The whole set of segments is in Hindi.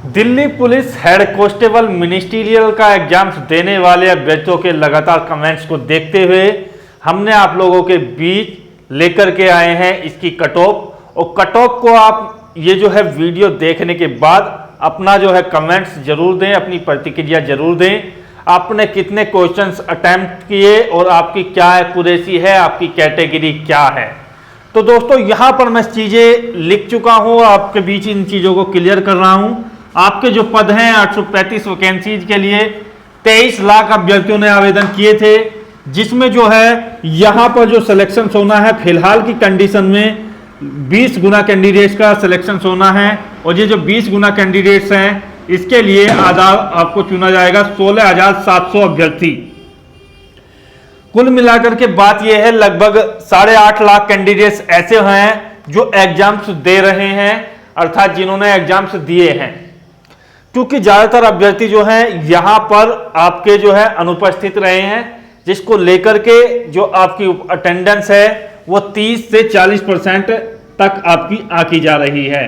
Delhi police head constable ministerial का एग्जाम्स देने वाले अभ्यर्थियों के लगातार कमेंट्स को देखते हुए हमने आप लोगों के बीच लेकर के आए हैं इसकी कट ऑफ। और कट ऑफ को आप ये जो है वीडियो देखने के बाद अपना जो है कमेंट्स जरूर दें, अपनी प्रतिक्रिया जरूर दें। आपने कितने क्वेश्चंस अटेम्प्ट किए और आपकी क्या एक्यूरेसी है, आपकी कैटेगरी क्या है। तो दोस्तों यहाँ पर मैं चीजें लिख चुका हूँ, आपके बीच इन चीजों को क्लियर कर रहा हूँ। आपके जो पद हैं 835 वैकेंसीज के लिए 23 लाख अभ्यर्थियों ने आवेदन किए थे, जिसमें जो है यहाँ पर जो सिलेक्शन होना है फिलहाल की कंडीशन में 20 गुना कैंडिडेट्स का सिलेक्शन होना है। और ये जो 20 गुना कैंडिडेट्स हैं इसके लिए आधार आपको चुना जाएगा 16,700 अभ्यर्थी। कुल मिलाकर के बात यह है लगभग 8.5 लाख कैंडिडेट्स ऐसे हैं जो एग्जाम्स दे रहे हैं, अर्थात जिन्होंने एग्जाम्स दिए हैं। क्योंकि ज्यादातर अभ्यर्थी जो हैं यहां पर आपके जो है अनुपस्थित रहे हैं, जिसको लेकर के जो आपकी अटेंडेंस है वो 30 से 40% तक आपकी आकी जा रही है।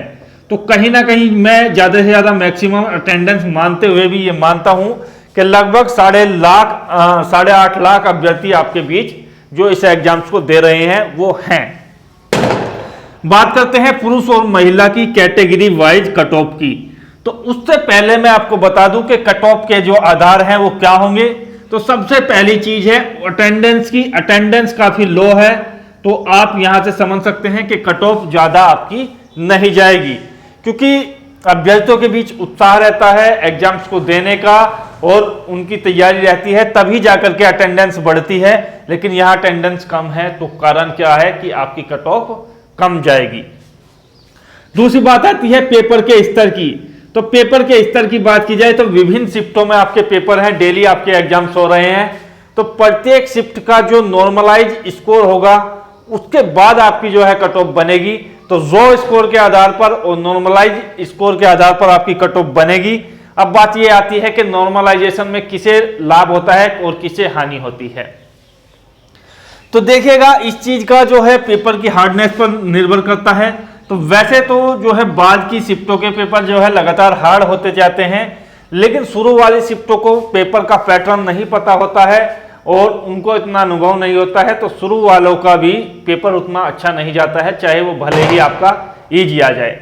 तो कहीं ना कहीं मैं ज्यादा से ज्यादा मैक्सिमम अटेंडेंस मानते हुए भी ये मानता हूं कि लगभग 8.5 लाख अभ्यर्थी आपके बीच जो इस एग्जाम्स को दे रहे हैं वो हैं। बात करते हैं पुरुष और महिला की कैटेगरी वाइज कट ऑफ की। तो उससे पहले मैं आपको बता दूं कि कट ऑफ के जो आधार हैं वो क्या होंगे। तो सबसे पहली चीज है अटेंडेंस की। अटेंडेंस काफी लो है तो आप यहां से समझ सकते हैं कि कट ऑफ ज्यादा आपकी नहीं जाएगी, क्योंकि अभ्यर्थियों के बीच उत्साह रहता है एग्जाम्स को देने का और उनकी तैयारी रहती है, तभी जाकर के अटेंडेंस बढ़ती है। लेकिन यहां अटेंडेंस कम है तो कारण क्या है कि आपकी कट ऑफ कम जाएगी। दूसरी बात आती है पेपर के स्तर की। तो पेपर के स्तर की बात की जाए तो विभिन्न शिफ्टों में आपके पेपर हैं, डेली आपके एग्जाम्स हो रहे हैं। तो प्रत्येक शिफ्ट का जो नॉर्मलाइज स्कोर होगा उसके बाद आपकी जो है कट ऑफ बनेगी। तो रॉ स्कोर के आधार पर और नॉर्मलाइज स्कोर के आधार पर आपकी कट ऑफ बनेगी। अब बात यह आती है कि नॉर्मलाइजेशन में किसे लाभ होता है और किसे हानि होती है। तो देखिएगा इस चीज का जो है पेपर की हार्डनेस पर निर्भर करता है। तो वैसे तो जो है बाद की शिफ्टों के पेपर जो है लगातार हार्ड होते जाते हैं, लेकिन शुरू वाली शिफ्टों को पेपर का पैटर्न नहीं पता होता है और उनको इतना अनुभव नहीं होता है, तो शुरू वालों का भी पेपर उतना अच्छा नहीं जाता है, चाहे वो भले ही आपका इजी आ जाए।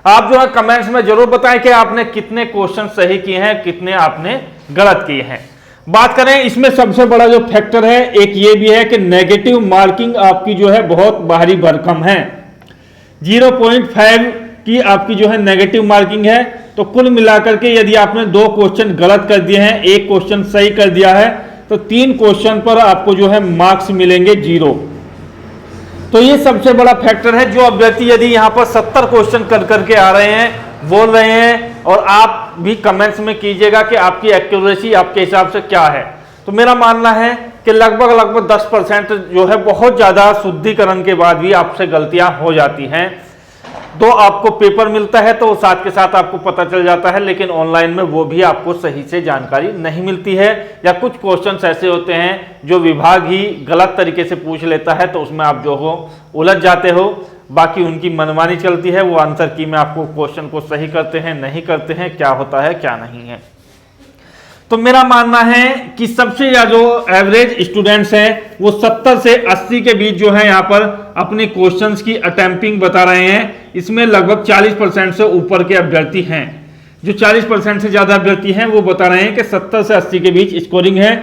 आप जो है कमेंट्स में जरूर बताएं कि आपने कितने क्वेश्चन सही किए हैं, कितने आपने गलत किए हैं। बात करें इसमें सबसे बड़ा जो फैक्टर है एक ये भी है कि नेगेटिव मार्किंग आपकी जो है बहुत भारी भरकम है। 0.5 की आपकी जो है नेगेटिव मार्किंग है। तो कुल मिलाकर के यदि आपने 2 क्वेश्चन गलत कर दिए हैं, 1 क्वेश्चन सही कर दिया है, तो 3 क्वेश्चन पर आपको जो है मार्क्स मिलेंगे 0। तो ये सबसे बड़ा फैक्टर है। जो अभ्यर्थी यदि यहाँ पर 70 क्वेश्चन कर करके आ रहे हैं, बोल रहे हैं, और आप भी कमेंट्स में कीजिएगा कि आपकी एक्यूरेसी आपके हिसाब से क्या है। तो मेरा मानना है कि लगभग 10% जो है बहुत ज्यादा शुद्धिकरण के बाद भी आपसे गलतियां हो जाती हैं। तो आपको पेपर मिलता है तो साथ के साथ आपको पता चल जाता है, लेकिन ऑनलाइन में वो भी आपको सही से जानकारी नहीं मिलती है, या कुछ क्वेश्चंस ऐसे होते हैं जो विभाग ही गलत तरीके से पूछ लेता है, तो उसमें आप जो हो उलझ जाते हो। बाकी उनकी मनमानी चलती है, वो आंसर की में आपको क्वेश्चन को सही करते हैं, नहीं करते हैं, क्या होता है क्या नहीं है। तो मेरा मानना है कि सबसे ज्यादा जो एवरेज स्टूडेंट्स हैं वो 70 से 80 के बीच जो है यहाँ पर अपने क्वेश्चंस की अटेम्प्टिंग बता रहे हैं। इसमें लगभग 40% से ऊपर के अभ्यर्थी हैं। जो 40% से ज्यादा अभ्यर्थी हैं वो बता रहे हैं कि 70 से 80 के बीच स्कोरिंग है।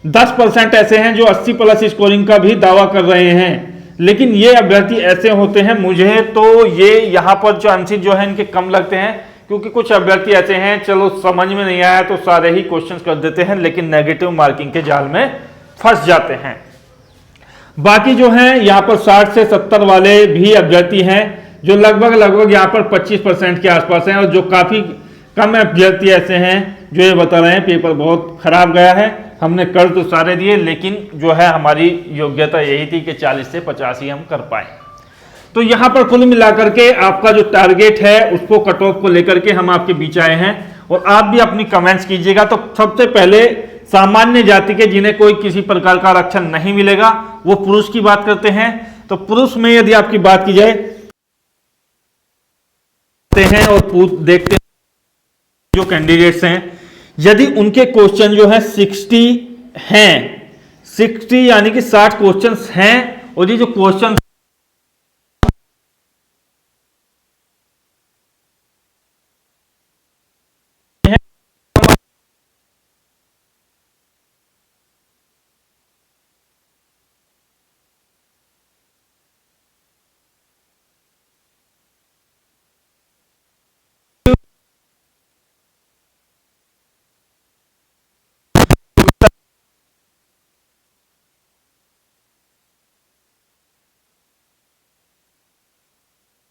10% ऐसे हैं जो 80 प्लस स्कोरिंग का भी दावा कर रहे हैं, लेकिन ये अभ्यर्थी ऐसे होते हैं, मुझे तो ये यहाँ पर चांसेस जो है इनके कम लगते हैं, क्योंकि कुछ अभ्यर्थी ऐसे हैं चलो समझ में नहीं आया तो सारे ही क्वेश्चंस कर देते हैं, लेकिन नेगेटिव मार्किंग के जाल में फंस जाते हैं। बाकी जो हैं यहाँ पर 60 से 70 वाले भी अभ्यर्थी हैं जो लगभग यहाँ पर 25% के आसपास हैं, और जो काफी कम अभ्यर्थी ऐसे हैं जो ये बता रहे हैं पेपर बहुत खराब गया है, हमने कर तो सारे दिए, लेकिन जो है हमारी योग्यता यही थी कि 40 से 50 ही हम कर पाए। तो यहां पर कुल मिलाकर के आपका जो टारगेट है उसको कट ऑफ को लेकर के हम आपके बीच आए हैं, और आप भी अपनी कमेंट्स कीजिएगा। तो सबसे पहले सामान्य जाति के जिन्हें कोई किसी प्रकार का आरक्षण नहीं मिलेगा वो पुरुष की बात करते हैं। तो पुरुष में यदि आपकी बात की जाए हैं और देखते हैं जो कैंडिडेट्स हैं, यदि उनके क्वेश्चन जो है 60 हैं, 60 यानी कि 60 क्वेश्चंस हैं, और ये जो क्वेश्चन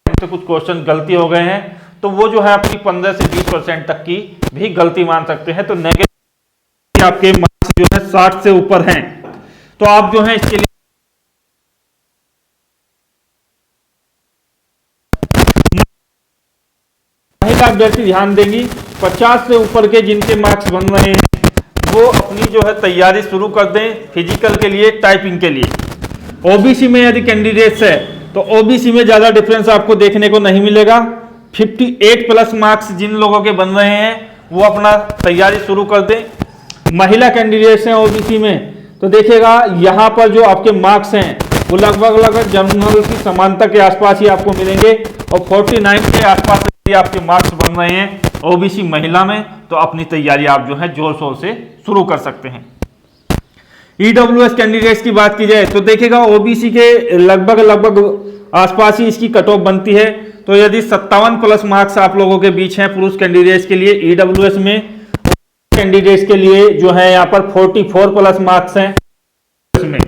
से कुछ क्वेश्चन गलती हो गए हैं, तो वो जो है अपनी 15 से 20% तक की भी गलती मान सकते हैं। तो नेगेटिव आपके मार्क्स जो है 60 से ऊपर हैं, तो आप जो है इसके लिए महिला अभ्यर्थी ध्यान देंगी। 50 से ऊपर के जिनके मार्क्स बन रहे हैं वो अपनी जो है तैयारी शुरू कर दें फिजिकल के लिए, टाइपिंग के लिए। ओबीसी में यदि कैंडिडेट्स है तो ओबीसी में ज्यादा डिफरेंस आपको देखने को नहीं मिलेगा। 58 प्लस मार्क्स जिन लोगों के बन रहे हैं वो अपना तैयारी शुरू कर दें। महिला कैंडिडेट्स हैं ओबीसी में, तो देखिएगा यहाँ पर जो आपके मार्क्स हैं वो लगभग जनरल की समानता के आसपास ही आपको मिलेंगे, और 49 के आसपास आपके मार्क्स बन रहे हैं ओबीसी महिला में, तो अपनी तैयारी आप जो है जोर शोर से शुरू कर सकते हैं। ईडब्ल्यूएस कैंडिडेट्स की बात की जाए तो देखिएगा ओबीसी के लगभग आसपास ही इसकी कट ऑफ बनती है। तो यदि 57 प्लस मार्क्स आप लोगों के बीच हैं पुरुष कैंडिडेट्स के लिए ईडब्ल्यूएस में, कैंडिडेट्स के लिए जो है यहाँ पर 44 प्लस मार्क्स हैं में।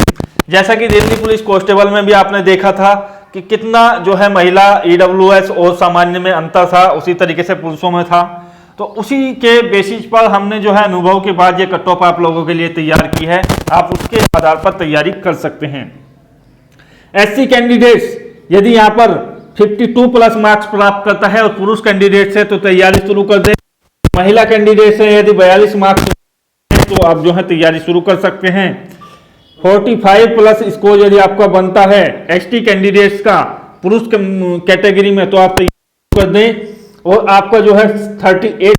जैसा कि दिल्ली पुलिस कांस्टेबल में भी आपने देखा था कि कितना जो है महिला ईडब्ल्यूएस और सामान्य में अंतर था, उसी तरीके से पुरुषों में था। तो उसी के बेसिस पर हमने जो है अनुभव के बाद ये कट ऑफ आप लोगों के लिए तैयार की है, आप उसके आधार पर तैयारी कर सकते हैं। एससी कैंडिडेट्स यदि यहाँ पर 52 प्लस मार्क्स प्राप्त करता है और पुरुष कैंडिडेट्स है तो तैयारी शुरू कर दे। महिला कैंडिडेट्स है यदि 42 मार्क्स तो आप जो है तैयारी शुरू कर सकते हैं। 45 प्लस स्कोर यदि आपका बनता है एसटी कैंडिडेट्स का पुरुष कैटेगरी में तो आप तैयारी कर दें, और आपका जो है 38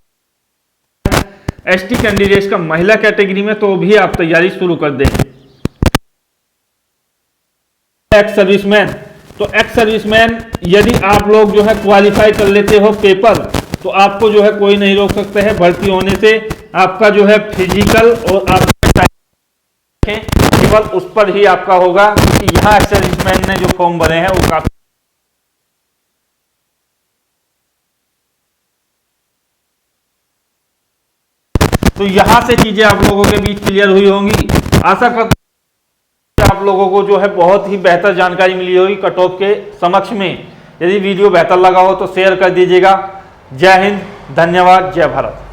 एसटी कैंडिडेट्स का महिला कैटेगरी में तो भी आप तैयारी शुरू कर दें। एक्स सर्विसमैन, तो एक्स सर्विसमैन यदि आप लोग जो है क्वालिफाई कर लेते हो पेपर, तो आपको जो है कोई नहीं रोक सकते हैं भर्ती होने से। आपका जो है फिजिकल और आपका केवल उस पर ही आपका होगा कि यहाँ एक्स सर्विसमैन ने जो फॉर्म भरे हैं वो काफी, तो यहां से चीजें आप लोगों के बीच क्लियर हुई होंगी। आशा करता हूं आप लोगों को जो है बहुत ही बेहतर जानकारी मिली होगी कट ऑफ के समक्ष में। यदि वीडियो बेहतर लगा हो तो शेयर कर दीजिएगा। जय हिंद, धन्यवाद, जय भारत।